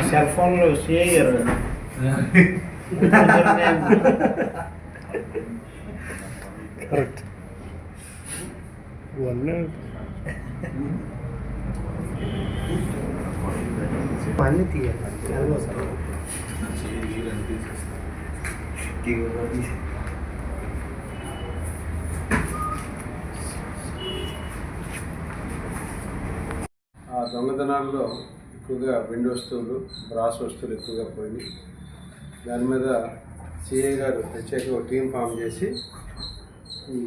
Cell ఫోన్లో share correct అన్నీ తీయాలి. దొంగతనాల్లో ఎక్కువగా వెండి వస్తువులు, బ్రాస్ వస్తువులు ఎక్కువగా పోయినాయి. దాని మీద సిఐ గారు ప్రత్యేక టీం ఫామ్ చేసి ఈ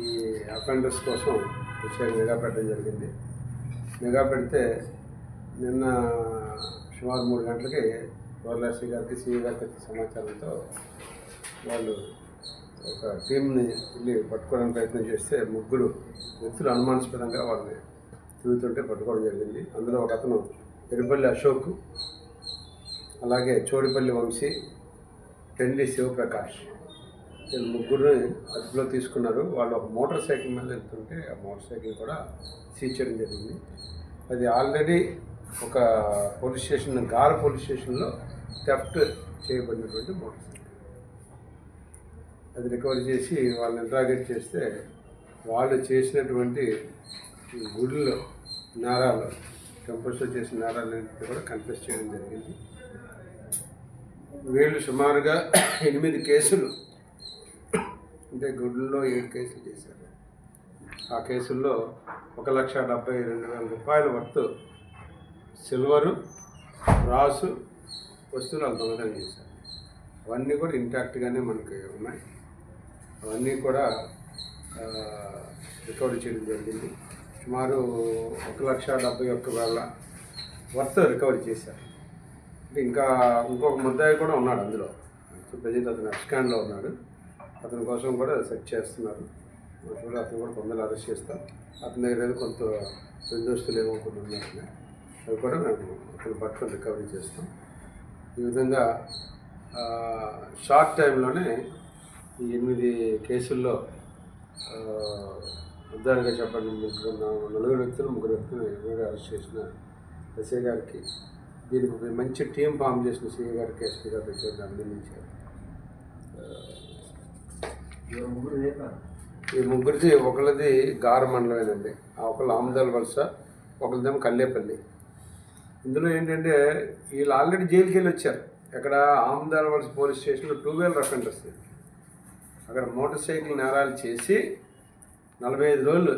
అఫెండర్స్ కోసం ప్రత్యేక నిఘా పెట్టడం జరిగింది. నిఘా పెడితే నిన్న సుమారు 3 గంటలకి గవర్నర్ గారికి సిఐ గారికి సమాచారంతో వాళ్ళు ఒక టీంని వెళ్ళి పట్టుకోవడానికి ప్రయత్నం చేస్తే 3 వ్యక్తులు అనుమానాస్పదంగా వాళ్ళని తిరుగుతుంటే పట్టుకోవడం జరిగింది. అందులో ఒక అతను ఎరుపల్లి అశోక్, అలాగే చోడిపల్లి వంశీ, పెండి శివప్రకాష్, వీళ్ళు 3 అదుపులో తీసుకున్నారు. వాళ్ళు ఒక మోటార్ సైకిల్ మీద వెళ్తుంటే ఆ మోటార్ సైకిల్ కూడా సీజ్ చేయడం జరిగింది. అది ఆల్రెడీ ఒక పోలీస్ స్టేషన్, గార పోలీస్ స్టేషన్లో థెఫ్ట్ చేయబడినటువంటి మోటార్ సైకిల్. అది రికవరీ చేసి వాళ్ళని ఇంట్రాగేట్ చేస్తే వాళ్ళు చేసినటువంటి గుడిలో నేరాలు, టెంపుల్స్లో చేసిన నేరాలన్నింటినీ కూడా కన్ఫెస్ చేయడం జరిగింది. వీళ్ళు సుమారుగా 8 కేసులు, అంటే గుడిలో 7 కేసులు చేశారు. ఆ కేసుల్లో 1,72,000 రూపాయల వర్త్ సిల్వరు, రాసు వస్తువులు వాళ్ళు దొంగతనం చేశారు. అవన్నీ కూడా ఇంటాక్ట్గానే మనకి ఉన్నాయి. అవన్నీ కూడా రికవరీ చేయడం జరిగింది. సుమారు 1,71,000 వర్త్ రికవరీ చేశారు. అంటే ఇంకొక ముద్దాయి కూడా ఉన్నాడు అందులో. ప్రజెంట్ అతను అబ్స్కాండ్లో ఉన్నాడు. అతని కోసం కూడా సెర్చ్ చేస్తున్నారు. కూడా అతను కూడా తొందరగా అరెస్ట్ చేస్తాం. అతని దగ్గర కొంత వెండి ఏమో కొన్ని ఉన్నాయి. అవి కూడా మేము అతను పట్టుకొని రికవరీ చేస్తాం. ఈ విధంగా షార్ట్ టైంలోనే ఈ 8 కేసుల్లో ఉదాహరణగా చెప్పండి 4 వ్యక్తులు 3 వ్యక్తులు అరెస్ట్ చేసిన ఎస్ఐ గారికి, దీనికి ఒక మంచి టీం ఫామ్ చేసిన సిఐ గారికి, ఎస్పీ గారు ప్రత్యేకంగా అభినందించారు. ఈ 3ది ఒకళ్ళది గార మండలమేనండి, ఒకళ్ళు ఆమదాల వలస, ఒకళ్ళదేమో కల్లేపల్లి. ఇందులో ఏంటంటే వీళ్ళు ఆల్రెడీ జైలుకి వెళ్ళి వచ్చారు. ఎక్కడ ఆమదాల వలస పోలీస్ స్టేషన్లో 2 వీలర్ అఫెండర్స్. అక్కడ మోటార్ సైకిల్ నేరాలు చేసి 45 రోజులు